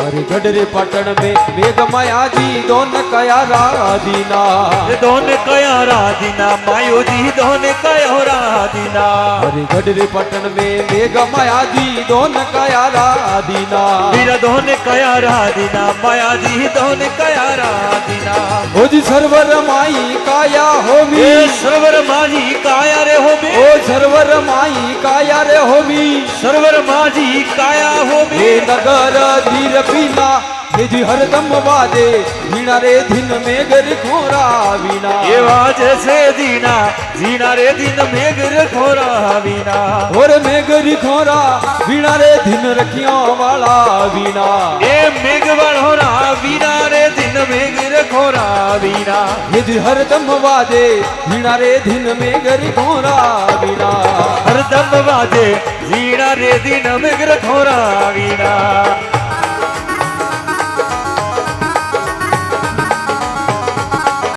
अरे गडरे पटन में मेघ माया जी दोन कया राधीना दोन कया राधीना मायो जी दोन कया राधीना अरे गडरे पटन में मेघ माया जी दोन कया राधीना वीरा दोन कया राधीना माया जी दोन कया राधीना ओ जी सरवर माई काया होवी सरवर माजी काया रे होबे ओ सरवर माई काया रे होवी सरवर माजी काया होबे नगर धीर पीना ये जी हरदम वाजे वीणा रे दिन में गर खोरा वीणा ये वाजे से दीना जीना रे दिन में गर खोरा वीणा और में गर खोरा वीणा रे दिन रखियों वाला वीणा ये मेघ वाला वीणा रे दिन में गर खोरा वीणा ये जी हरदम वाजे वीणा रे दिन में गर खोरा वीणा हरदम वाजे वीणा रे दिन में गर खोरा वीणा